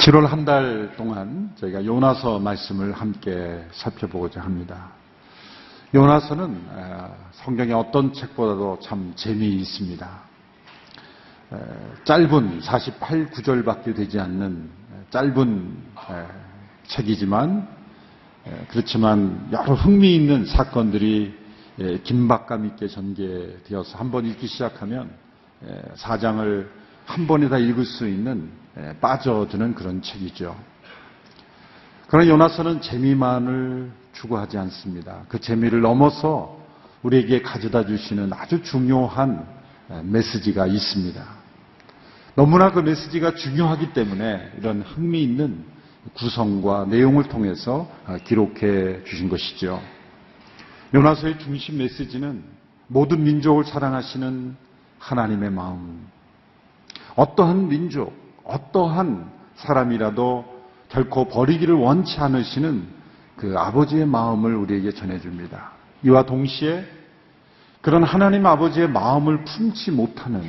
7월 한 달 동안 저희가 요나서 말씀을 함께 살펴보고자 합니다. 요나서는 성경의 어떤 책보다도 참 재미있습니다. 짧은 48구절밖에 되지 않는 짧은 책이지만 그렇지만 여러 흥미있는 사건들이 긴박감 있게 전개되어서 한번 읽기 시작하면 4장을 한 번에 다 읽을 수 있는 빠져드는 그런 책이죠. 그러나 요나서는 재미만을 추구하지 않습니다. 그 재미를 넘어서 우리에게 가져다 주시는 아주 중요한 메시지가 있습니다. 너무나 그 메시지가 중요하기 때문에 이런 흥미있는 구성과 내용을 통해서 기록해 주신 것이죠. 요나서의 중심 메시지는 모든 민족을 사랑하시는 하나님의 마음, 어떠한 민족, 어떠한 사람이라도 결코 버리기를 원치 않으시는 그 아버지의 마음을 우리에게 전해줍니다. 이와 동시에 그런 하나님 아버지의 마음을 품지 못하는,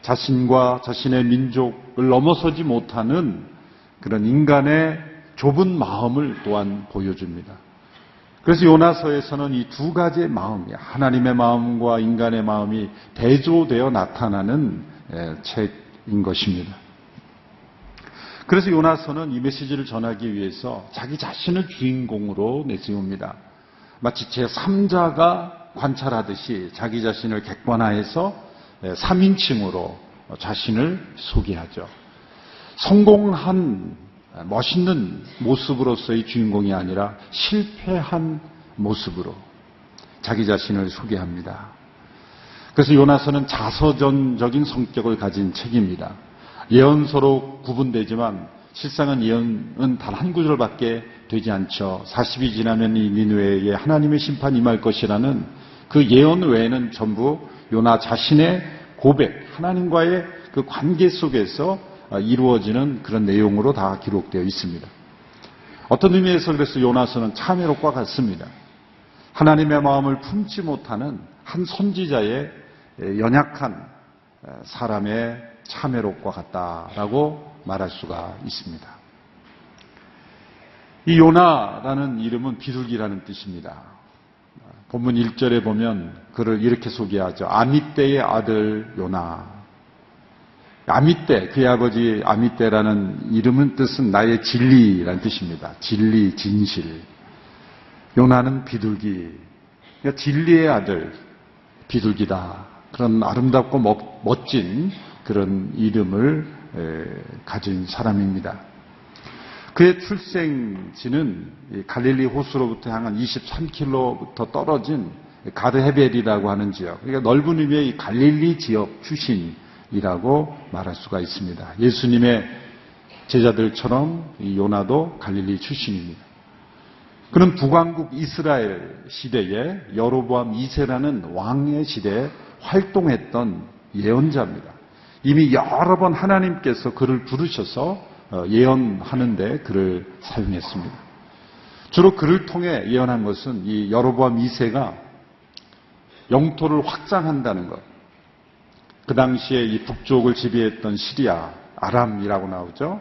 자신과 자신의 민족을 넘어서지 못하는 그런 인간의 좁은 마음을 또한 보여줍니다. 그래서 요나서에서는 이 두 가지의 마음이, 하나님의 마음과 인간의 마음이 대조되어 나타나는 책인 것입니다. 그래서 요나서는 이 메시지를 전하기 위해서 자기 자신을 주인공으로 내세웁니다. 마치 제3자가 관찰하듯이 자기 자신을 객관화해서 3인칭으로 자신을 소개하죠. 성공한 멋있는 모습으로서의 주인공이 아니라 실패한 모습으로 자기 자신을 소개합니다. 그래서 요나서는 자서전적인 성격을 가진 책입니다. 예언서로 구분되지만 실상은 예언은 단 한 구절밖에 되지 않죠. 40이 지나면 이 니느웨에 하나님의 심판이 임할 것이라는 그 예언 외에는 전부 요나 자신의 고백, 하나님과의 그 관계 속에서 이루어지는 그런 내용으로 다 기록되어 있습니다. 어떤 의미에서 그래서 요나서는 참회록과 같습니다. 하나님의 마음을 품지 못하는 한 선지자의 연약한 사람의 참회록과 같다라고 말할 수가 있습니다. 이 요나라는 이름은 비둘기라는 뜻입니다. 본문 1절에 보면 그를 이렇게 소개하죠. 아미떼의 아들 요나. 아미떼, 그의 아버지 아미떼라는 이름은 뜻은 나의 진리라는 뜻입니다. 진리, 진실. 요나는 비둘기. 그러니까 진리의 아들, 비둘기다. 그런 아름답고 멋진 그런 이름을 가진 사람입니다. 그의 출생지는 갈릴리 호수로부터 향한 23km부터 떨어진 가드헤벨이라고 하는 지역, 그러니까 넓은 의미의 이 갈릴리 지역 출신이라고 말할 수가 있습니다. 예수님의 제자들처럼 이 요나도 갈릴리 출신입니다. 그는 북왕국 이스라엘 시대에 여로보암 2세라는 왕의 시대에 활동했던 예언자입니다. 이미 여러 번 하나님께서 그를 부르셔서 예언하는데 그를 사용했습니다. 주로 그를 통해 예언한 것은 이 여로보암 2세가 영토를 확장한다는 것. 그 당시에 이 북쪽을 지배했던 시리아, 아람이라고 나오죠.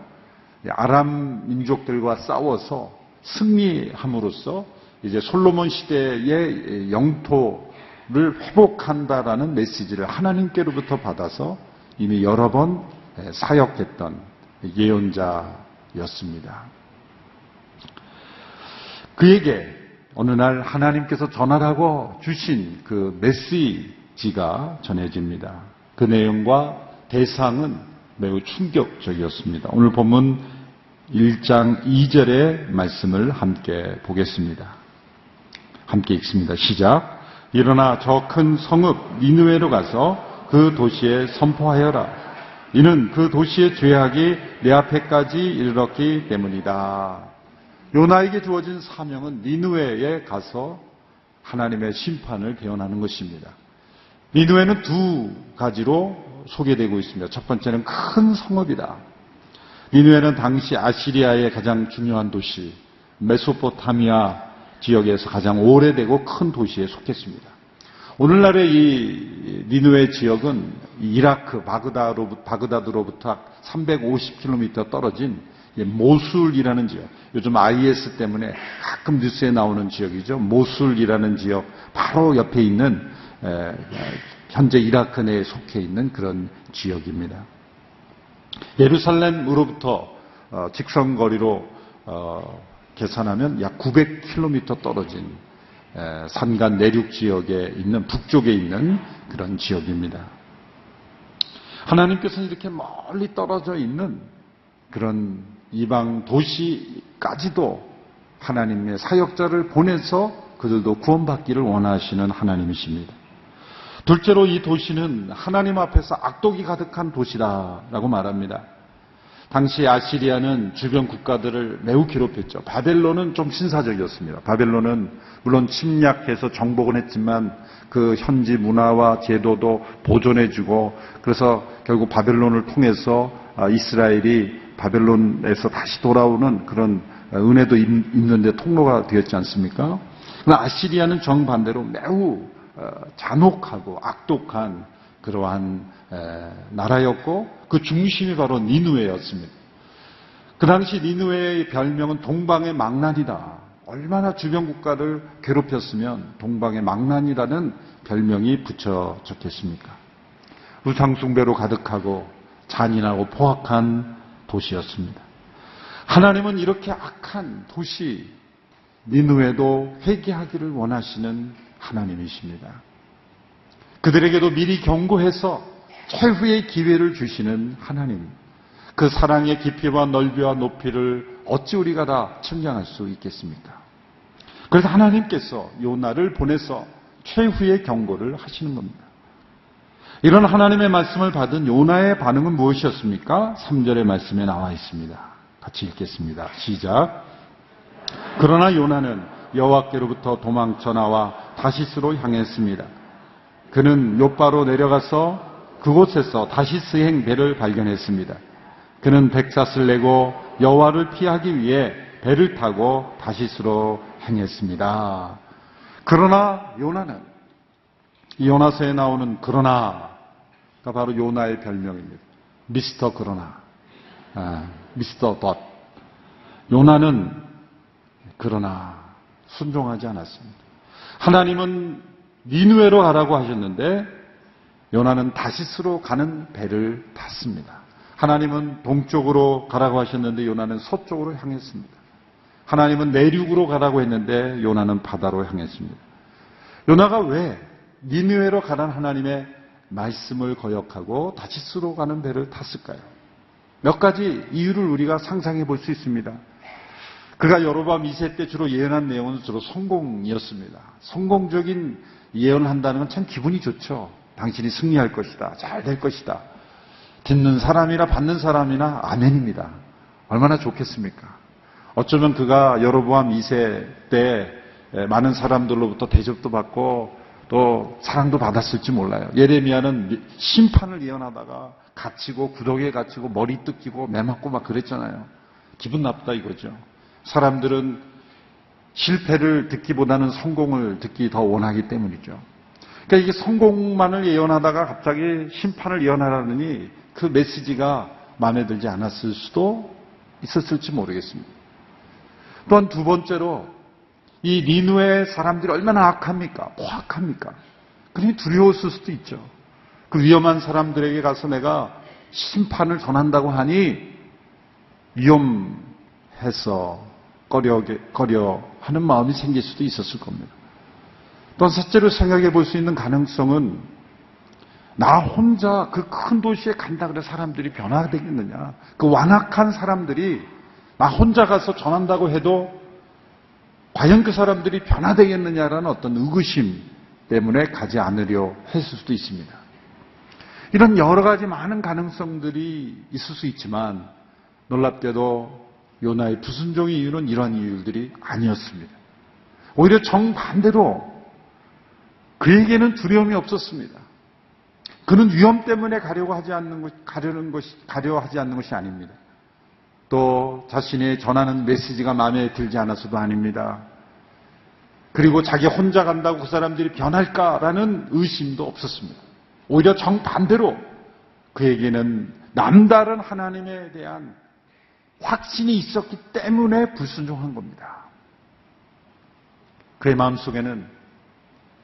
아람 민족들과 싸워서 승리함으로써 이제 솔로몬 시대의 영토를 회복한다라는 메시지를 하나님께로부터 받아서 이미 여러 번 사역했던 예언자였습니다. 그에게 어느 날 하나님께서 전하라고 주신 그 메시지가 전해집니다. 그 내용과 대상은 매우 충격적이었습니다. 오늘 본문 1장 2절의 말씀을 함께 보겠습니다. 함께 읽습니다. 시작. 일어나 저 큰 성읍 니느웨로 가서 그 도시에 선포하여라. 이는 그 도시의 죄악이 내 앞에까지 이르렀기 때문이다. 요나에게 주어진 사명은 니느웨에 가서 하나님의 심판을 배언하는 것입니다. 니느웨는 두 가지로 소개되고 있습니다. 첫 번째는 큰 성읍이다. 니느웨는 당시 아시리아의 가장 중요한 도시, 메소포타미아 지역에서 가장 오래되고 큰 도시에 속했습니다. 오늘날의 이 니느웨 지역은 이라크 바그다드로부터 350km 떨어진 모술이라는 지역, 요즘 IS 때문에 가끔 뉴스에 나오는 지역이죠. 모술이라는 지역 바로 옆에 있는 현재 이라크 내에 속해 있는 그런 지역입니다. 예루살렘으로부터 직선거리로 계산하면 약 900km 떨어진 산간 내륙 지역에 있는 북쪽에 있는 그런 지역입니다. 하나님께서는 이렇게 멀리 떨어져 있는 그런 이방 도시까지도 하나님의 사역자를 보내서 그들도 구원받기를 원하시는 하나님이십니다. 둘째로 이 도시는 하나님 앞에서 악독이 가득한 도시다라고 말합니다. 당시 아시리아는 주변 국가들을 매우 괴롭혔죠. 바벨론은 좀 신사적이었습니다. 바벨론은 물론 침략해서 정복은 했지만 그 현지 문화와 제도도 보존해주고, 그래서 결국 바벨론을 통해서 이스라엘이 바벨론에서 다시 돌아오는 그런 은혜도 있는데 통로가 되었지 않습니까? 그러나 아시리아는 정반대로 매우 잔혹하고 악독한 그러한 나라였고, 그 중심이 바로 니느웨였습니다. 그 당시 니느웨의 별명은 동방의 망난이다. 얼마나 주변 국가를 괴롭혔으면 동방의 망난이라는 별명이 붙여졌겠습니까? 우상숭배로 가득하고 잔인하고 포악한 도시였습니다. 하나님은 이렇게 악한 도시 니느웨도 회개하기를 원하시는 하나님이십니다. 그들에게도 미리 경고해서 최후의 기회를 주시는 하나님. 그 사랑의 깊이와 넓이와 높이를 어찌 우리가 다 측량할 수 있겠습니까? 그래서 하나님께서 요나를 보내서 최후의 경고를 하시는 겁니다. 이런 하나님의 말씀을 받은 요나의 반응은 무엇이었습니까? 3절의 말씀에 나와 있습니다. 같이 읽겠습니다. 시작. 그러나 요나는 여호와께로부터 도망쳐 나와 다시스로 향했습니다. 그는 요바로 내려가서 그곳에서 다시스행 배를 발견했습니다. 그는 백삿을 내고 여호와를 피하기 위해 배를 타고 다시스로 행했습니다. 그러나 요나는, 이 요나서에 나오는 그러나가 바로 요나의 별명입니다. 미스터 그러나, 미스터 덧. 요나는 그러나 순종하지 않았습니다. 하나님은 니느웨로 가라고 하셨는데 요나는 다시스로 가는 배를 탔습니다. 하나님은 동쪽으로 가라고 하셨는데 요나는 서쪽으로 향했습니다. 하나님은 내륙으로 가라고 했는데 요나는 바다로 향했습니다. 요나가 왜 니느웨로 가라는 하나님의 말씀을 거역하고 다시스로 가는 배를 탔을까요? 몇 가지 이유를 우리가 상상해 볼 수 있습니다. 그가 여로보암 2세 때 주로 예언한 내용은 주로 성공이었습니다. 성공적인 예언을 한다는 건 참 기분이 좋죠. 당신이 승리할 것이다. 잘 될 것이다. 듣는 사람이나 받는 사람이나 아멘입니다. 얼마나 좋겠습니까? 어쩌면 그가 여로보암 2세 때 많은 사람들로부터 대접도 받고 또 사랑도 받았을지 몰라요. 예레미야는 심판을 예언하다가 갇히고 구덩이에 갇히고 머리 뜯기고 매 맞고 막 그랬잖아요. 기분 나쁘다 이거죠. 사람들은 실패를 듣기보다는 성공을 듣기 더 원하기 때문이죠. 그러니까 이게 성공만을 예언하다가 갑자기 심판을 예언하라느니 그 메시지가 마음에 들지 않았을 수도 있었을지 모르겠습니다. 또한 두 번째로 이 니느웨 사람들이 얼마나 악합니까? 포악합니까? 그러니 두려웠을 수도 있죠. 그 위험한 사람들에게 가서 내가 심판을 전한다고 하니 위험해서 꺼려 하는 마음이 생길 수도 있었을 겁니다. 또 셋째로 생각해 볼 수 있는 가능성은 나 혼자 그 큰 도시에 간다 그래 사람들이 변화되겠느냐. 그 완악한 사람들이 나 혼자 가서 전한다고 해도 과연 그 사람들이 변화되겠느냐라는 어떤 의구심 때문에 가지 않으려 했을 수도 있습니다. 이런 여러 가지 많은 가능성들이 있을 수 있지만 놀랍게도 요나의 불순종의 이유는 이러한 이유들이 아니었습니다. 오히려 정반대로 그에게는 두려움이 없었습니다. 그는 위험 때문에 가려 하지 않는 것이 아닙니다. 또 자신이 전하는 메시지가 마음에 들지 않아서도 아닙니다. 그리고 자기 혼자 간다고 그 사람들이 변할까라는 의심도 없었습니다. 오히려 정반대로 그에게는 남다른 하나님에 대한 확신이 있었기 때문에 불순종한 겁니다. 그의 마음속에는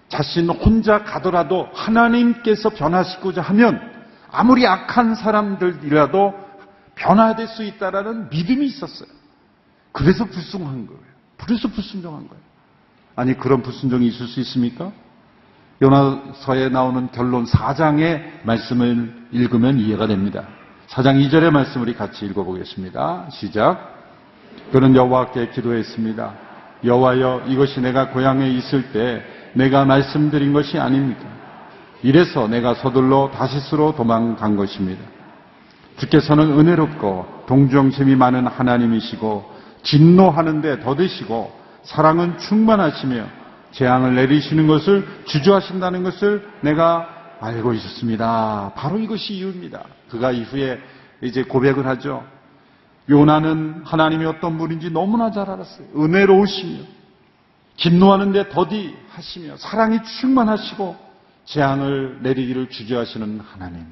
자신 혼자 가더라도 하나님께서 변화시키고자 하면 아무리 악한 사람들이라도 변화될 수 있다라는 믿음이 있었어요. 그래서 불순종한 거예요. 그래서 불순종한 거예요. 아니, 그런 불순종이 있을 수 있습니까? 요나서에 나오는 결론 4장의 말씀을 읽으면 이해가 됩니다. 4장 2절의 말씀 우리 같이 읽어보겠습니다. 시작. 그는 여호와께 기도했습니다. 여호와여, 이것이 내가 고향에 있을 때 내가 말씀드린 것이 아닙니까? 이래서 내가 서둘러 다시스로 도망간 것입니다. 주께서는 은혜롭고 동정심이 많은 하나님이시고 진노하는데 더디시고 사랑은 충만하시며 재앙을 내리시는 것을 주저하신다는 것을 내가 알고 있었습니다. 바로 이것이 이유입니다. 그가 이후에 이제 고백을 하죠. 요나는 하나님이 어떤 분인지 너무나 잘 알았어요. 은혜로우시며 진노하는데 더디하시며 사랑이 충만하시고 재앙을 내리기를 주저하시는 하나님.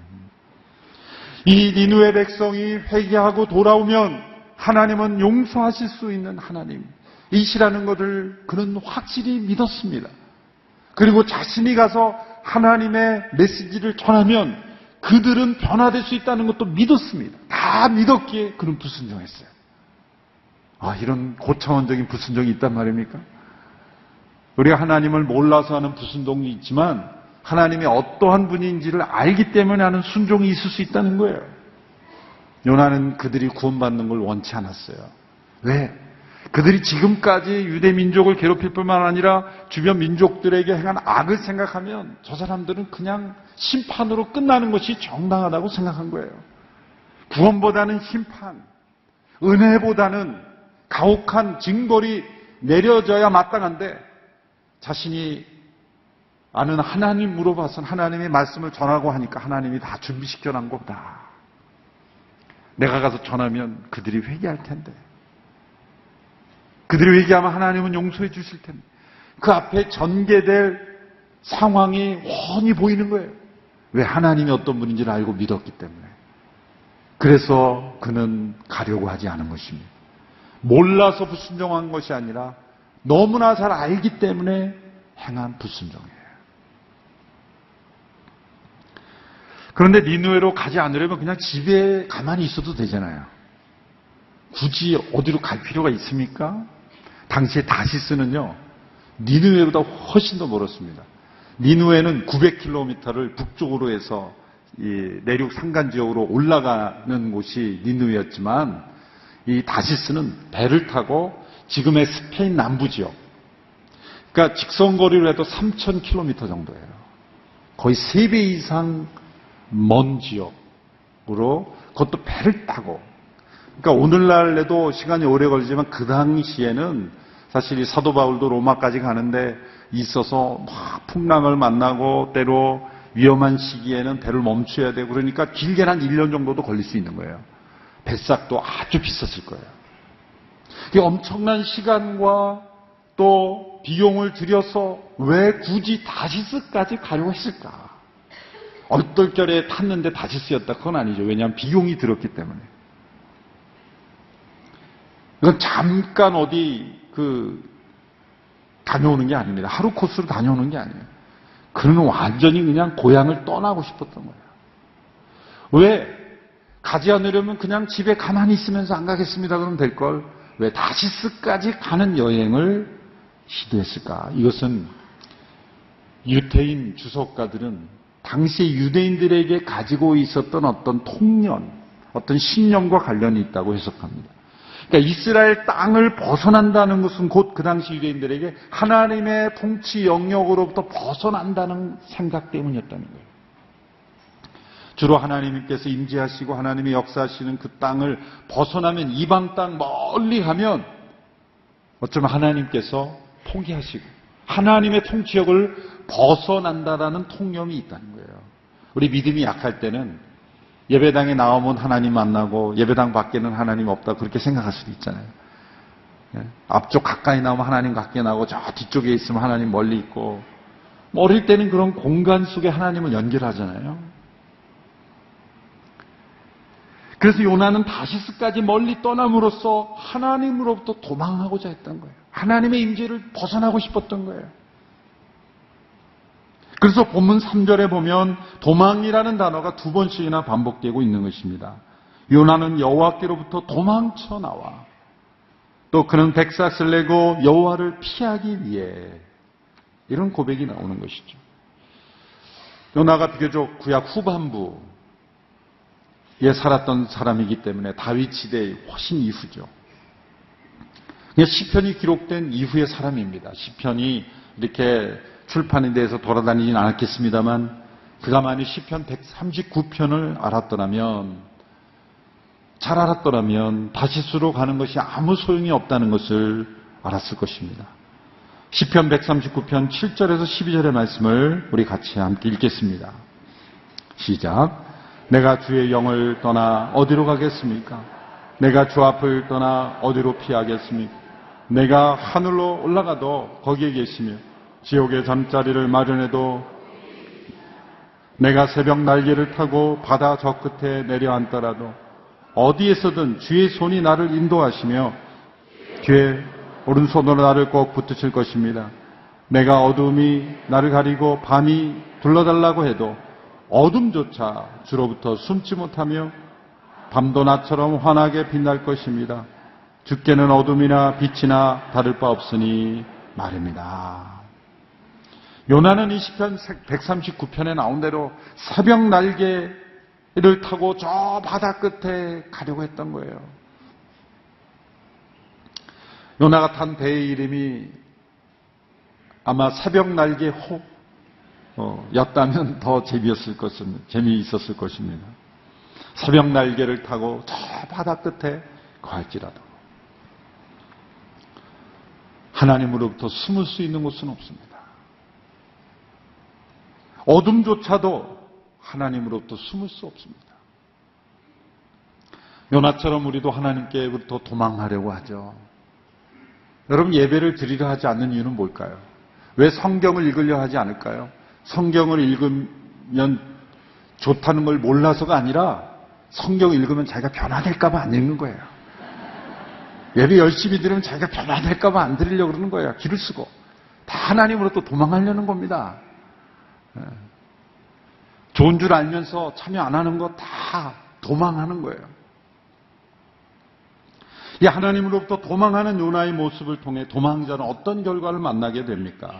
이 니느웨 백성이 회개하고 돌아오면 하나님은 용서하실 수 있는 하나님이시라는 것을 그는 확실히 믿었습니다. 그리고 자신이 가서 하나님의 메시지를 전하면 그들은 변화될 수 있다는 것도 믿었습니다. 다 믿었기에 그는 불순종했어요. 이런 고차원적인 불순종이 있단 말입니까? 우리가 하나님을 몰라서 하는 불순종이 있지만 하나님이 어떠한 분인지를 알기 때문에 하는 순종이 있을 수 있다는 거예요. 요나는 그들이 구원받는 걸 원치 않았어요. 왜? 그들이 지금까지 유대 민족을 괴롭힐 뿐만 아니라 주변 민족들에게 행한 악을 생각하면 저 사람들은 그냥 심판으로 끝나는 것이 정당하다고 생각한 거예요. 구원보다는 심판, 은혜보다는 가혹한 징벌이 내려져야 마땅한데 자신이 아는 하나님으로 봐선 하나님의 말씀을 전하고 하니까 하나님이 다 준비시켜 놓은 거다. 내가 가서 전하면 그들이 회개할 텐데. 그들이 회개하면 하나님은 용서해 주실 텐데. 그 앞에 전개될 상황이 훤히 보이는 거예요. 왜? 하나님이 어떤 분인지를 알고 믿었기 때문에. 그래서 그는 가려고 하지 않은 것입니다. 몰라서 불순종한 것이 아니라 너무나 잘 알기 때문에 행한 불순종이에요. 그런데 니느웨로 가지 않으려면 그냥 집에 가만히 있어도 되잖아요. 굳이 어디로 갈 필요가 있습니까? 당시에 다시스는요, 니느웨보다 훨씬 더 멀었습니다. 니느웨는 900km를 북쪽으로 해서 이 내륙 산간 지역으로 올라가는 곳이 니느웨였지만 이 다시스는 배를 타고 지금의 스페인 남부 지역, 그러니까 직선거리로 해도 3,000km 정도예요. 거의 3배 이상 먼 지역으로, 그것도 배를 타고. 그러니까 오늘날에도 시간이 오래 걸리지만 그 당시에는 사실 이 사도 바울도 로마까지 가는데 있어서 막 풍랑을 만나고 때로 위험한 시기에는 배를 멈춰야 되고 그러니까 길게는 한 1년 정도도 걸릴 수 있는 거예요. 배싹도 아주 비쌌을 거예요. 이 엄청난 시간과 또 비용을 들여서 왜 굳이 다시스까지 가려고 했을까? 얼떨결에 탔는데 다시스였다. 그건 아니죠. 왜냐하면 비용이 들었기 때문에. 이건 잠깐 어디 다녀오는 게 아닙니다. 하루 코스로 다녀오는 게 아니에요. 그는 완전히 그냥 고향을 떠나고 싶었던 거예요. 왜? 가지 않으려면 그냥 집에 가만히 있으면서 안 가겠습니다. 그러면 될 걸. 왜 다시스까지 가는 여행을 시도했을까? 이것은 유태인 주석가들은 당시 유대인들에게 가지고 있었던 어떤 통념, 어떤 신념과 관련이 있다고 해석합니다. 그러니까 이스라엘 땅을 벗어난다는 것은 곧 그 당시 유대인들에게 하나님의 통치 영역으로부터 벗어난다는 생각 때문이었다는 거예요. 주로 하나님께서 임재하시고 하나님의 역사하시는 그 땅을 벗어나면 이방 땅 멀리 가면 어쩌면 하나님께서 포기하시고 하나님의 통치력을 벗어난다라는 통념이 있다는 거예요. 우리 믿음이 약할 때는 예배당에 나오면 하나님 만나고 예배당 밖에는 하나님 없다 그렇게 생각할 수도 있잖아요. 앞쪽 가까이 나오면 하나님 가까이 나오고 저 뒤쪽에 있으면 하나님 멀리 있고, 어릴 때는 그런 공간 속에 하나님을 연결하잖아요. 그래서 요나는 다시스까지 멀리 떠남으로써 하나님으로부터 도망하고자 했던 거예요. 하나님의 임재를 벗어나고 싶었던 거예요. 그래서 본문 3절에 보면 도망이라는 단어가 2번씩이나 반복되고 있는 것입니다. 요나는 여호와께로부터 도망쳐 나와 또 그는 백삭을 내고 여호와를 피하기 위해, 이런 고백이 나오는 것이죠. 요나가 비교적 구약 후반부에 살았던 사람이기 때문에 다윗 시대의 훨씬 이후죠. 시편이 기록된 이후의 사람입니다. 시편이 이렇게 출판에 대해서 돌아다니진 않았겠습니다만 그가 만약 시편 139편을 잘 알았더라면 다시스로 가는 것이 아무 소용이 없다는 것을 알았을 것입니다. 시편 139편 7절에서 12절의 말씀을 우리 같이 함께 읽겠습니다. 시작. 내가 주의 영을 떠나 어디로 가겠습니까? 내가 주 앞을 떠나 어디로 피하겠습니까? 내가 하늘로 올라가도 거기에 계시며 지옥의 잠자리를 마련해도, 내가 새벽 날개를 타고 바다 저 끝에 내려앉더라도 어디에서든 주의 손이 나를 인도하시며 주의 오른손으로 나를 꼭 붙드실 것입니다. 내가 어두움이 나를 가리고 밤이 둘러달라고 해도 어둠조차 주로부터 숨지 못하며 밤도 나처럼 환하게 빛날 것입니다. 주께는 어둠이나 빛이나 다를 바 없으니 말입니다. 요나는 이 시편 139편에 나온 대로 새벽 날개를 타고 저 바다 끝에 가려고 했던 거예요. 요나가 탄 배의 이름이 아마 새벽 날개 였다면 더 재미있었을 것입니다. 새벽 날개를 타고 저 바다 끝에 갈지라도 하나님으로부터 숨을 수 있는 곳은 없습니다. 어둠조차도 하나님으로부터 숨을 수 없습니다. 요나처럼 우리도 하나님께부터 도망하려고 하죠. 여러분, 예배를 드리려 하지 않는 이유는 뭘까요? 왜 성경을 읽으려 하지 않을까요? 성경을 읽으면 좋다는 걸 몰라서가 아니라 성경을 읽으면 자기가 변화될까 봐 안 읽는 거예요. 예배 열심히 드리면 자기가 변화될까 봐 안 드리려고 그러는 거예요. 길을 쓰고. 다 하나님으로부터 도망하려는 겁니다. 좋은 줄 알면서 참여 안 하는 거 다 도망하는 거예요. 이 하나님으로부터 도망하는 요나의 모습을 통해 도망자는 어떤 결과를 만나게 됩니까?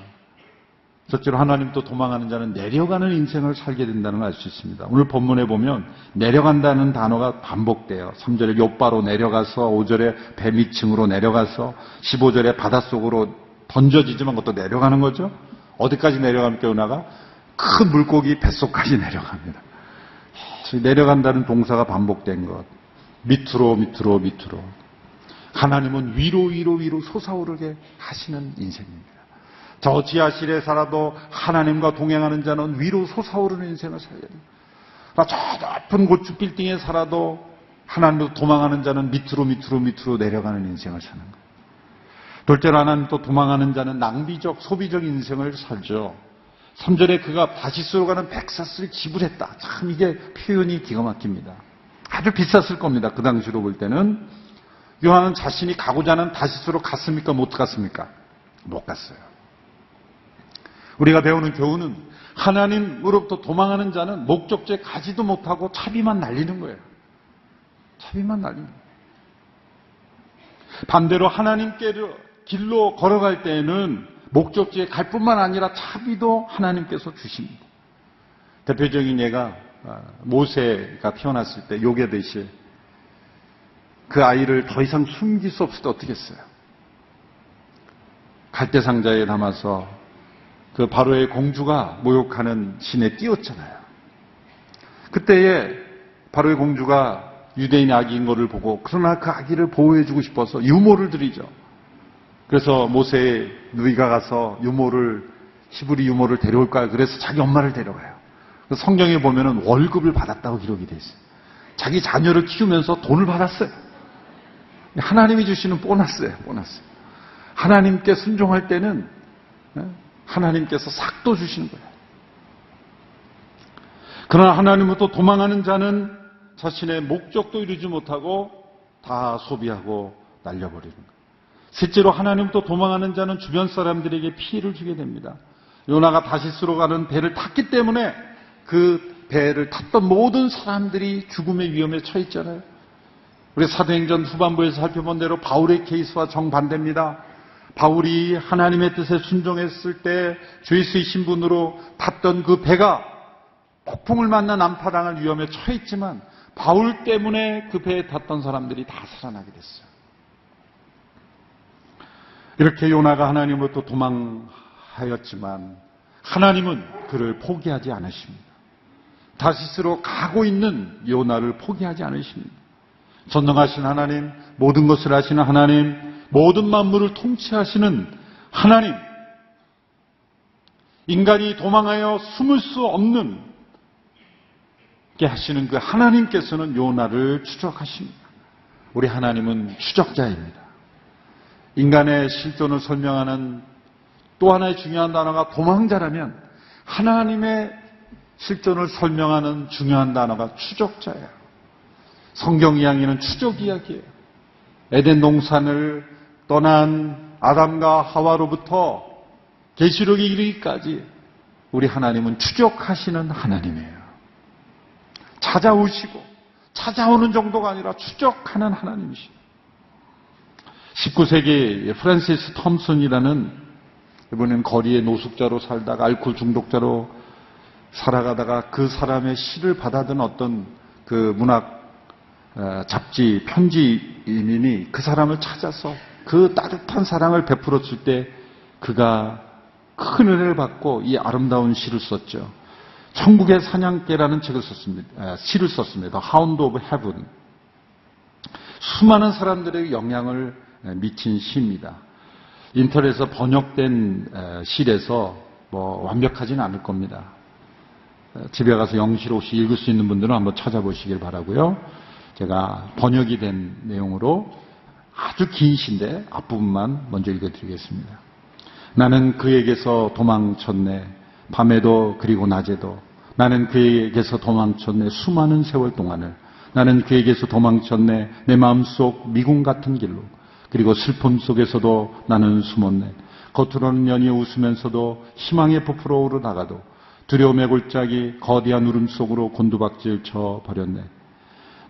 첫째로 하나님부터 도망하는 자는 내려가는 인생을 살게 된다는 걸 알 수 있습니다. 오늘 본문에 보면 내려간다는 단어가 반복돼요. 3절에 욥바로 내려가서, 5절에 배 밑층으로 내려가서, 15절에 바닷속으로 던져지지만 그것도 내려가는 거죠. 어디까지 내려갑니까? 요나가 큰 물고기 뱃속까지 내려갑니다. 내려간다는 동사가 반복된 것. 밑으로 밑으로 밑으로. 하나님은 위로 솟아오르게 하시는 인생입니다. 저 지하실에 살아도 하나님과 동행하는 자는 위로 솟아오르는 인생을 살게 됩니다. 저 높은 고층 빌딩에 살아도 하나님으로 도망하는 자는 밑으로 내려가는 인생을 사는 거예요. 둘째로 하나님도 도망하는 자는 낭비적, 소비적 인생을 살죠. 3절에 그가 다시스로 가는 백사스를 지불했다. 참 이게 표현이 기가 막힙니다. 아주 비쌌을 겁니다. 그 당시로 볼 때는. 요나는 자신이 가고자 하는 다시스로 갔습니까? 못 갔습니까? 못 갔어요. 우리가 배우는 교훈은 하나님으로부터 도망하는 자는 목적지에 가지도 못하고 차비만 날리는 거예요. 차비만 날리는 거예요. 반대로 하나님께 길로 걸어갈 때에는 목적지에 갈 뿐만 아니라 차비도 하나님께서 주십니다. 대표적인 예가 모세가 태어났을 때 요게벳이 그 아이를 더 이상 숨길 수 없을 때 어떻게 했어요? 갈대상자에 담아서 그 바로의 공주가 모욕하는 신에 띄웠잖아요. 그때에 바로의 공주가 유대인의 아기인 것을 보고 그러나 그 아기를 보호해주고 싶어서 유모를 드리죠. 그래서 모세의 누이가 가서 히브리 유모를 데려올까요? 그래서 자기 엄마를 데려가요. 성경에 보면은 월급을 받았다고 기록이 돼 있어요. 자기 자녀를 키우면서 돈을 받았어요. 하나님이 주시는 보너스예요, 보너스. 하나님께 순종할 때는 하나님께서 삭도 주시는 거예요. 그러나 하나님으로부터 도망하는 자는 자신의 목적도 이루지 못하고 다 소비하고 날려버리는 거예요. 실제로 하나님부터 도망하는 자는 주변 사람들에게 피해를 주게 됩니다. 요나가 다시스로 가는 배를 탔기 때문에 그 배를 탔던 모든 사람들이 죽음의 위험에 처했잖아요. 우리 사도행전 후반부에서 살펴본 대로 바울의 케이스와 정반대입니다. 바울이 하나님의 뜻에 순종했을 때 주 예수의 신분으로 탔던 그 배가 폭풍을 만나 난파당할 위험에 처했지만 바울 때문에 그 배에 탔던 사람들이 다 살아나게 됐어요. 이렇게 요나가 하나님으로부터 도망하였지만 하나님은 그를 포기하지 않으십니다. 다시스로 가고 있는 요나를 포기하지 않으십니다. 전능하신 하나님, 모든 것을 아시는 하나님, 모든 만물을 통치하시는 하나님, 인간이 도망하여 숨을 수 없는 게 하시는 그 하나님께서는 요나를 추적하십니다. 우리 하나님은 추적자입니다. 인간의 실존을 설명하는 또 하나의 중요한 단어가 도망자라면 하나님의 실존을 설명하는 중요한 단어가 추적자예요. 성경 이야기는 추적 이야기예요. 에덴 동산을 떠난 아담과 하와로부터 계시록에 이르기까지 우리 하나님은 추적하시는 하나님이에요. 찾아오시고 찾아오는 정도가 아니라 추적하는 하나님이시죠. 19세기 프란시스 톰슨이라는 이번엔 거리의 노숙자로 살다가 알코올 중독자로 살아가다가 그 사람의 시를 받아든 어떤 그 문학 잡지 편지인이 그 사람을 찾아서 그 따뜻한 사랑을 베풀었을 때 그가 큰 은혜를 받고 이 아름다운 시를 썼죠. 천국의 사냥개라는 책을 썼습니다. 시를 썼습니다. Hound of Heaven. 수많은 사람들에게 영향을 미친 시입니다. 인터넷에서 번역된 시에서 완벽하지는 않을 겁니다. 집에 가서 영시록시 읽을 수 있는 분들은 한번 찾아보시길 바라고요. 제가 번역이 된 내용으로 아주 긴 시인데 앞부분만 먼저 읽어드리겠습니다. 나는 그에게서 도망쳤네. 밤에도 그리고 낮에도 나는 그에게서 도망쳤네. 수많은 세월 동안을 나는 그에게서 도망쳤네. 내 마음속 미궁 같은 길로 그리고 슬픔 속에서도 나는 숨었네. 겉으로는 연이 웃으면서도 희망의 부풀어 오르다가도 두려움의 골짜기 거대한 울음 속으로 곤두박질 쳐 버렸네.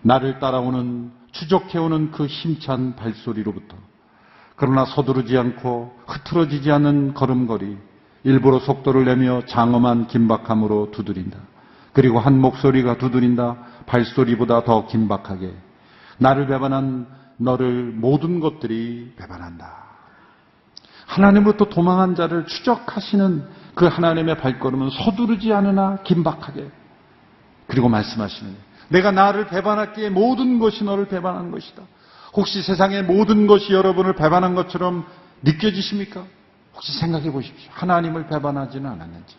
나를 따라오는 추적해오는 그 힘찬 발소리로부터 그러나 서두르지 않고 흐트러지지 않는 걸음걸이 일부러 속도를 내며 장엄한 긴박함으로 두드린다. 그리고 한 목소리가 두드린다. 발소리보다 더 긴박하게 나를 배반한 너를 모든 것들이 배반한다. 하나님으로부터 도망한 자를 추적하시는 그 하나님의 발걸음은 서두르지 않으나 긴박하게 그리고 말씀하시는 내가 나를 배반했기에 모든 것이 너를 배반한 것이다. 혹시 세상의 모든 것이 여러분을 배반한 것처럼 느껴지십니까? 혹시 생각해 보십시오. 하나님을 배반하지는 않았는지.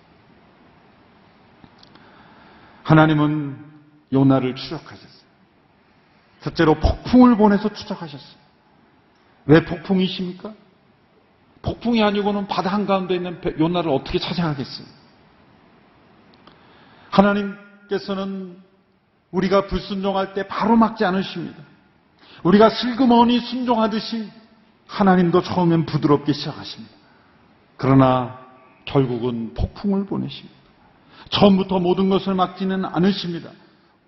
하나님은 요나를 추적하셨어요. 첫째로 폭풍을 보내서 추적하셨어요. 왜 폭풍이십니까? 폭풍이 아니고는 바다 한가운데 있는 요나를 어떻게 찾아가겠어요? 하나님께서는 우리가 불순종할 때 바로 막지 않으십니다. 우리가 슬그머니 순종하듯이 하나님도 처음엔 부드럽게 시작하십니다. 그러나 결국은 폭풍을 보내십니다. 처음부터 모든 것을 막지는 않으십니다.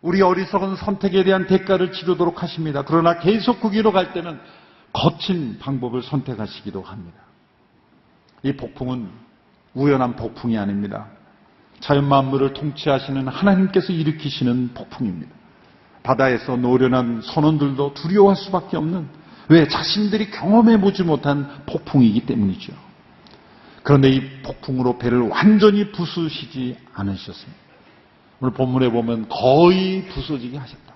우리 어리석은 선택에 대한 대가를 치르도록 하십니다. 그러나 계속 그 길로 갈 때는 거친 방법을 선택하시기도 합니다. 이 폭풍은 우연한 폭풍이 아닙니다. 자연 만물을 통치하시는 하나님께서 일으키시는 폭풍입니다. 바다에서 노련한 선원들도 두려워할 수밖에 없는 왜 자신들이 경험해보지 못한 폭풍이기 때문이죠. 그런데 이 폭풍으로 배를 완전히 부수시지 않으셨습니다. 오늘 본문에 보면 거의 부서지게 하셨다.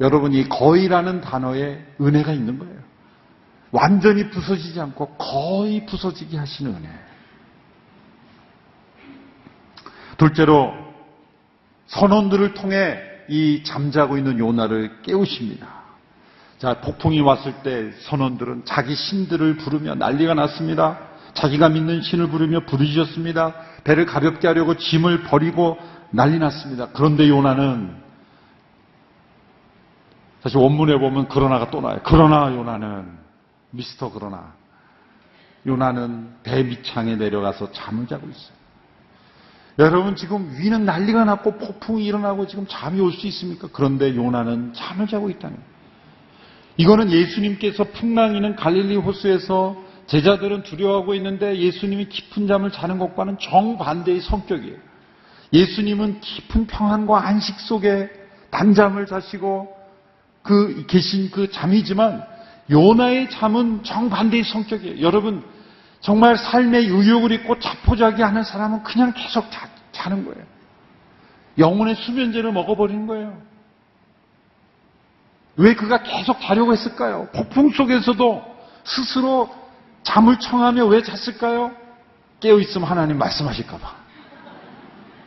여러분 이 거의라는 단어에 은혜가 있는 거예요. 완전히 부서지지 않고 거의 부서지게 하시는 은혜. 둘째로 선원들을 통해 이 잠자고 있는 요나를 깨우십니다. 자, 폭풍이 왔을 때 선원들은 자기 신들을 부르며 난리가 났습니다. 자기가 믿는 신을 부르며 부르짖었습니다. 배를 가볍게 하려고 짐을 버리고 난리 났습니다. 그런데 요나는, 사실 원문에 보면 그러나가 또 나와요. 그러나 요나는, 미스터 그러나. 요나는 배 밑창에 내려가서 잠을 자고 있어요. 여러분, 지금 위는 난리가 났고 폭풍이 일어나고 지금 잠이 올 수 있습니까? 그런데 요나는 잠을 자고 있다는 거예요. 이거는 예수님께서 풍랑이는 갈릴리 호수에서 제자들은 두려워하고 있는데 예수님이 깊은 잠을 자는 것과는 정반대의 성격이에요. 예수님은 깊은 평안과 안식 속에 단잠을 자시고 계신 그 잠이지만 요나의 잠은 정반대의 성격이에요. 여러분, 정말 삶의 의욕을 잊고 자포자기하는 사람은 그냥 계속 자는 거예요. 영혼의 수면제를 먹어버리는 거예요. 왜 그가 계속 자려고 했을까요? 폭풍 속에서도 스스로 잠을 청하며 왜 잤을까요? 깨어있으면 하나님 말씀하실까 봐.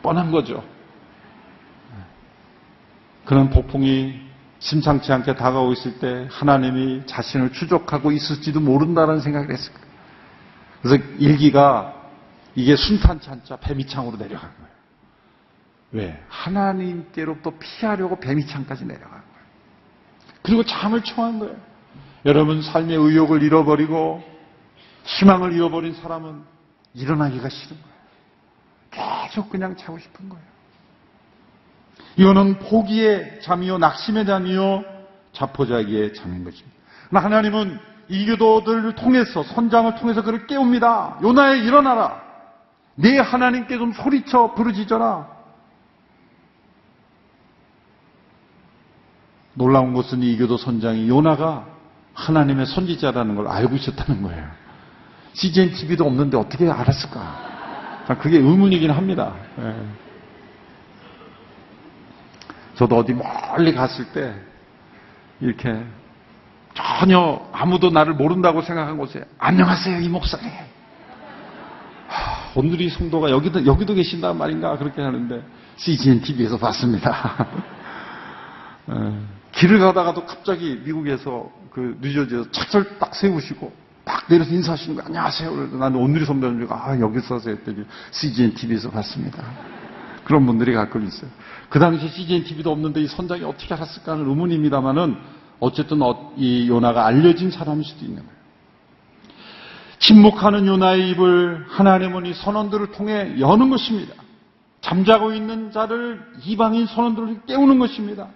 뻔한 거죠. 그런 폭풍이 심상치 않게 다가오고 있을 때 하나님이 자신을 추적하고 있을지도 모른다는 생각을 했을 거예요. 그래서 일기가 이게 순탄치 않자 배밑창으로 내려간 거예요. 왜? 하나님께로부터 피하려고 배밑창까지 내려간 거예요. 그리고 잠을 청한 거예요. 여러분, 삶의 의욕을 잃어버리고 희망을 잃어버린 사람은 일어나기가 싫은 거예요. 계속 그냥 자고 싶은 거예요. 이거는 포기의 잠이요, 낙심의 잠이요, 자포자기의 잠인 것입니다. 그러나 하나님은 이교도들을 통해서, 선장을 통해서 그를 깨웁니다. 요나에 일어나라. 네 하나님께 좀 소리쳐 부르짖어라. 놀라운 것은 이교도 선장이 요나가 하나님의 선지자라는 걸 알고 있었다는 거예요. CGN TV도 없는데 어떻게 알았을까? 그게 의문이긴 합니다. 저도 어디 멀리 갔을 때 이렇게 전혀 아무도 나를 모른다고 생각한 곳에 안녕하세요, 이 목사님. 오늘이 성도가 여기도 계신단 말인가 그렇게 하는데 CGN TV에서 봤습니다. 길을 가다가도 갑자기 미국에서 뉴저지에서 차를 딱 세우시고 딱 내려서 인사하시는 거예요. 안녕하세요. 그래서 나는 오늘이 성도인 줄 여기서 했더니 CGN TV에서 봤습니다. 그런 분들이 가끔 있어요. 그 당시에 CGN TV도 없는데 이 선장이 어떻게 알았을까 하는 의문입니다만은 어쨌든 이 요나가 알려진 사람일 수도 있는 거예요. 침묵하는 요나의 입을 하나님은 이 선원들을 통해 여는 것입니다. 잠자고 있는 자를 이방인 선원들을 깨우는 것입니다.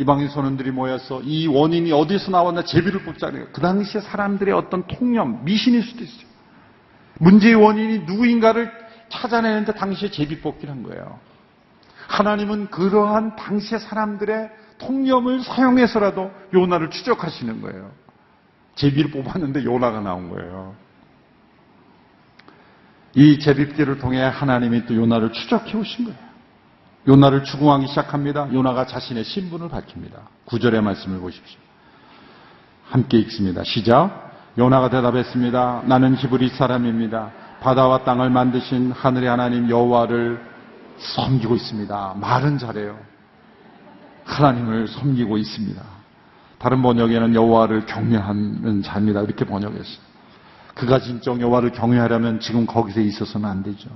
이방인 선원들이 모여서 이 원인이 어디서 나왔나 제비를 뽑자는 그 당시에 사람들의 어떤 통념, 미신일 수도 있어요. 문제의 원인이 누구인가를 찾아내는데 당시에 제비 뽑기를 한 거예요. 하나님은 그러한 당시의 사람들의 통념을 사용해서라도 요나를 추적하시는 거예요. 제비를 뽑았는데 요나가 나온 거예요. 이 제비띠를 통해 하나님이 또 요나를 추적해 오신 거예요. 요나를 추궁하기 시작합니다. 요나가 자신의 신분을 밝힙니다. 9절의 말씀을 보십시오. 함께 읽습니다. 시작. 요나가 대답했습니다. 나는 히브리 사람입니다. 바다와 땅을 만드신 하늘의 하나님 여호와를 섬기고 있습니다. 말은 잘해요. 하나님을 섬기고 있습니다. 다른 번역에는 여호와를 경외하는 자입니다. 이렇게 번역했어요. 그가 진정 여호와를 경외하려면 지금 거기서 있어서는 안 되죠.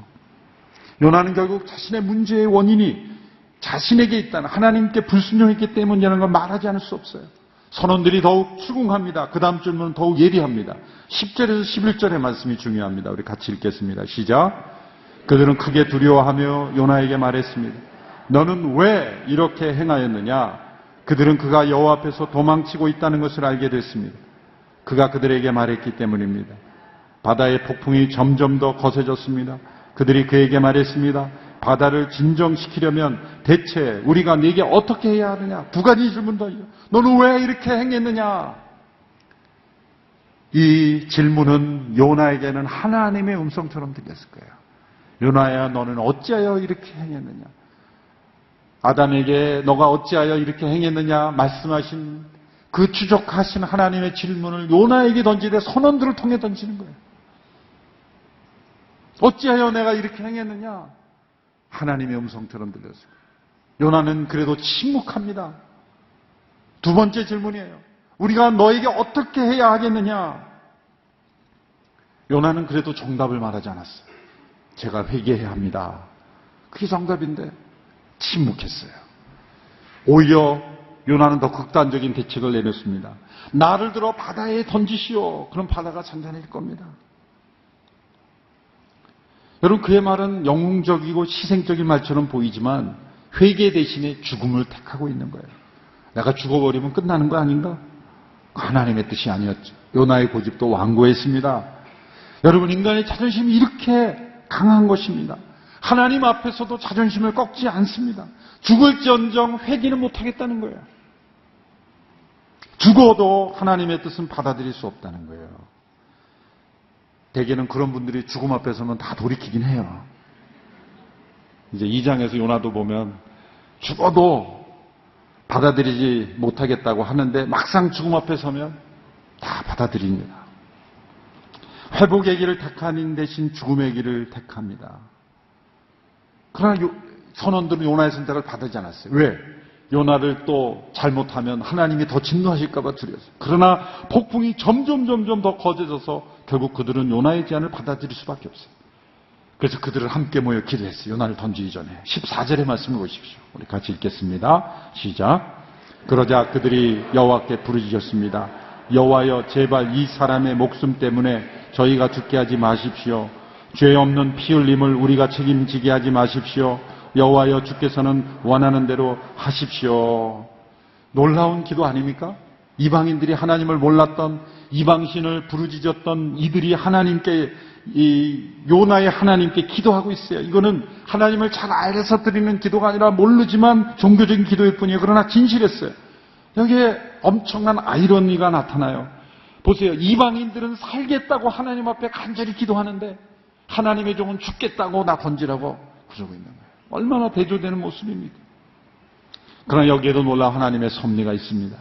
요나는 결국 자신의 문제의 원인이 자신에게 있다는, 하나님께 불순종했기 때문이라는 걸 말하지 않을 수 없어요. 선원들이 더욱 추궁합니다. 그 다음 줄은 더욱 예리합니다. 10절에서 11절의 말씀이 중요합니다. 우리 같이 읽겠습니다. 시작. 그들은 크게 두려워하며 요나에게 말했습니다. 너는 왜 이렇게 행하였느냐? 그들은 그가 여호와 앞에서 도망치고 있다는 것을 알게 됐습니다. 그가 그들에게 말했기 때문입니다. 바다의 폭풍이 점점 더 거세졌습니다. 그들이 그에게 말했습니다. 바다를 진정시키려면 대체 우리가 네게 어떻게 해야 하느냐? 두 가지 질문도 있어요. 너는 왜 이렇게 행했느냐? 이 질문은 요나에게는 하나님의 음성처럼 들렸을 거예요. 요나야, 너는 어찌하여 이렇게 행했느냐? 아담에게 너가 어찌하여 이렇게 행했느냐 말씀하신 그 추적하신 하나님의 질문을 요나에게 던지되 선원들을 통해 던지는 거예요. 어찌하여 내가 이렇게 행했느냐? 하나님의 음성처럼 들렸어요. 요나는 그래도 침묵합니다. 두 번째 질문이에요. 우리가 너에게 어떻게 해야 하겠느냐? 요나는 그래도 정답을 말하지 않았어요. 제가 회개해야 합니다. 그게 정답인데 침묵했어요. 오히려 요나는 더 극단적인 대책을 내렸습니다. 나를 들어 바다에 던지시오. 그럼 바다가 잔잔해질 겁니다. 여러분, 그의 말은 영웅적이고 희생적인 말처럼 보이지만 회개 대신에 죽음을 택하고 있는 거예요. 내가 죽어버리면 끝나는 거 아닌가? 하나님의 뜻이 아니었죠. 요나의 고집도 완고했습니다. 여러분, 인간의 자존심이 이렇게 강한 것입니다. 하나님 앞에서도 자존심을 꺾지 않습니다. 죽을지언정 회개는 못하겠다는 거예요. 죽어도 하나님의 뜻은 받아들일 수 없다는 거예요. 대개는 그런 분들이 죽음 앞에 서면 다 돌이키긴 해요. 이제 2장에서 요나도 보면 죽어도 받아들이지 못하겠다고 하는데 막상 죽음 앞에 서면 다 받아들입니다. 회복의 길을 택하는 대신 죽음의 길을 택합니다. 그러나 선원들은 요나의 선택을 받지 않았어요. 왜? 요나를 또 잘못하면 하나님이 더 진노하실까 봐 두려웠어요. 그러나 폭풍이 점점 더 거제져서 결국 그들은 요나의 제안을 받아들일 수밖에 없어요. 그래서 그들은 함께 모여 기도했어요. 요나를 던지기 전에. 14절의 말씀을 보십시오. 우리 같이 읽겠습니다. 시작. 그러자 그들이 여호와께 부르짖었습니다. 여호와여, 제발 이 사람의 목숨 때문에 저희가 죽게 하지 마십시오. 죄 없는 피 흘림을 우리가 책임지게 하지 마십시오. 여호와여, 주께서는 원하는 대로 하십시오. 놀라운 기도 아닙니까? 이방인들이 하나님을 몰랐던, 이방신을 부르짖었던 이들이 하나님께, 이 요나의 하나님께 기도하고 있어요. 이거는 하나님을 잘 알아서 드리는 기도가 아니라 모르지만 종교적인 기도일 뿐이에요. 그러나 진실했어요. 여기에 엄청난 아이러니가 나타나요. 보세요. 이방인들은 살겠다고 하나님 앞에 간절히 기도하는데 하나님의 종은 죽겠다고 나 던지라고 그러고 있는 거예요. 얼마나 대조되는 모습입니까? 그러나 여기에도 놀라운 하나님의 섭리가 있습니다.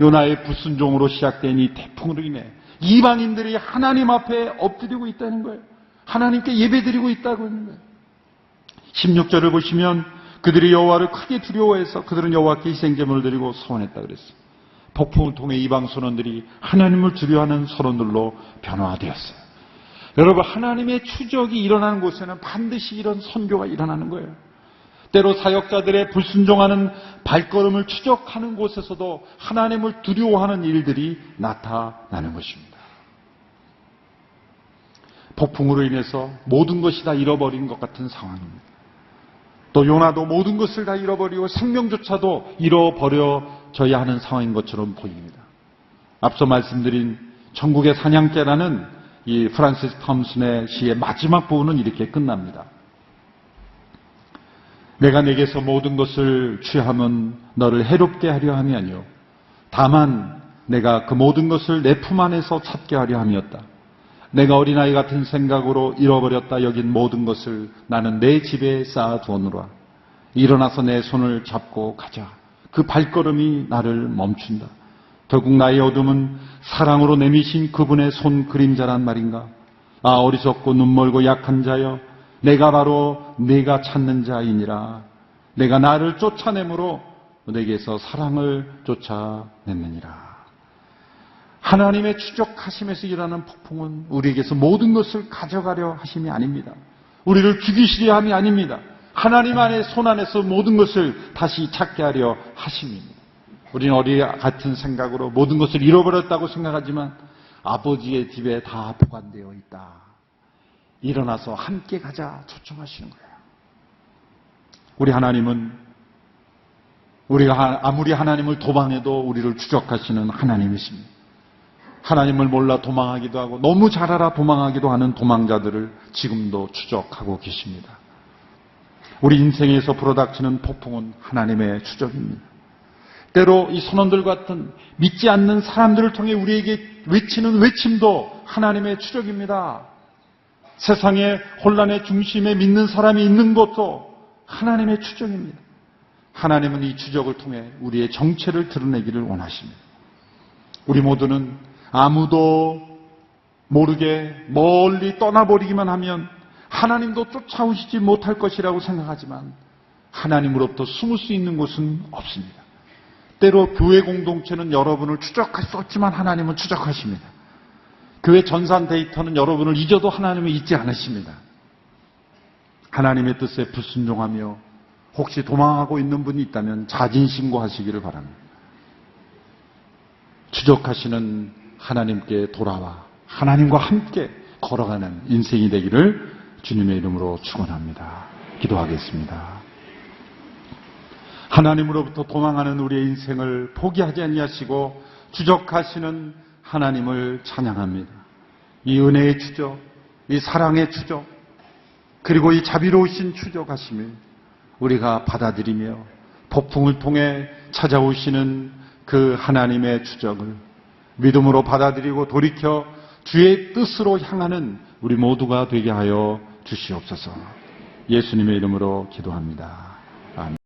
요나의 불순종으로 시작된 이 태풍으로 인해 이방인들이 하나님 앞에 엎드리고 있다는 거예요. 하나님께 예배드리고 있다고 하는 거예요. 16절을 보시면 그들이 여호와를 크게 두려워해서 그들은 여호와께 희생제물을 드리고 소원했다 그랬어요. 폭풍을 통해 이방 선원들이 하나님을 두려워하는 선원들로 변화되었어요. 여러분, 하나님의 추적이 일어나는 곳에는 반드시 이런 선교가 일어나는 거예요. 때로 사역자들의 불순종하는 발걸음을 추적하는 곳에서도 하나님을 두려워하는 일들이 나타나는 것입니다. 폭풍으로 인해서 모든 것이 다 잃어버린 것 같은 상황입니다. 또 요나도 모든 것을 다 잃어버리고 생명조차도 잃어버려져야 하는 상황인 것처럼 보입니다. 앞서 말씀드린 천국의 사냥개라는 이 프란시스 톰슨의 시의 마지막 부분은 이렇게 끝납니다. 내가 내게서 모든 것을 취함은 너를 해롭게 하려 함이 아니요 다만 내가 그 모든 것을 내 품 안에서 찾게 하려 함이었다. 내가 어린아이 같은 생각으로 잃어버렸다 여긴 모든 것을 나는 내 집에 쌓아두었노라. 일어나서 내 손을 잡고 가자. 그 발걸음이 나를 멈춘다. 결국 나의 어둠은 사랑으로 내미신 그분의 손 그림자란 말인가? 아, 어리석고 눈멀고 약한 자여, 내가 바로 네가 찾는 자이니라. 내가 나를 쫓아내므로 내게서 사랑을 쫓아냈느니라. 하나님의 추적하심에서 일어나는 폭풍은 우리에게서 모든 것을 가져가려 하심이 아닙니다. 우리를 죽이시려 함이 아닙니다. 하나님 안에 손 안에서 모든 것을 다시 찾게 하려 하심입니다. 우리는 어리 같은 생각으로 모든 것을 잃어버렸다고 생각하지만 아버지의 집에 다 보관되어 있다. 일어나서 함께 가자 초청하시는 거예요. 우리 하나님은 우리가 아무리 하나님을 도망해도 우리를 추적하시는 하나님이십니다. 하나님을 몰라 도망하기도 하고 너무 잘 알아 도망하기도 하는 도망자들을 지금도 추적하고 계십니다. 우리 인생에서 불어닥치는 폭풍은 하나님의 추적입니다. 때로 이 선원들 같은 믿지 않는 사람들을 통해 우리에게 외치는 외침도 하나님의 추적입니다. 세상의 혼란의 중심에 믿는 사람이 있는 것도 하나님의 추적입니다. 하나님은 이 추적을 통해 우리의 정체를 드러내기를 원하십니다. 우리 모두는 아무도 모르게 멀리 떠나버리기만 하면 하나님도 쫓아오시지 못할 것이라고 생각하지만 하나님으로부터 숨을 수 있는 곳은 없습니다. 때로 교회 공동체는 여러분을 추적할 수 없지만 하나님은 추적하십니다. 교회 전산 데이터는 여러분을 잊어도 하나님은 잊지 않으십니다. 하나님의 뜻에 불순종하며 혹시 도망하고 있는 분이 있다면 자진신고하시기를 바랍니다. 추적하시는 하나님께 돌아와 하나님과 함께 걸어가는 인생이 되기를 주님의 이름으로 축원합니다. 기도하겠습니다. 하나님으로부터 도망하는 우리의 인생을 포기하지 아니하시고 추적하시는 하나님을 찬양합니다. 이 은혜의 추적, 이 사랑의 추적, 그리고 이 자비로우신 추적하심을 우리가 받아들이며 폭풍을 통해 찾아오시는 그 하나님의 추적을 믿음으로 받아들이고 돌이켜 주의 뜻으로 향하는 우리 모두가 되게 하여 주시옵소서. 예수님의 이름으로 기도합니다. 아멘.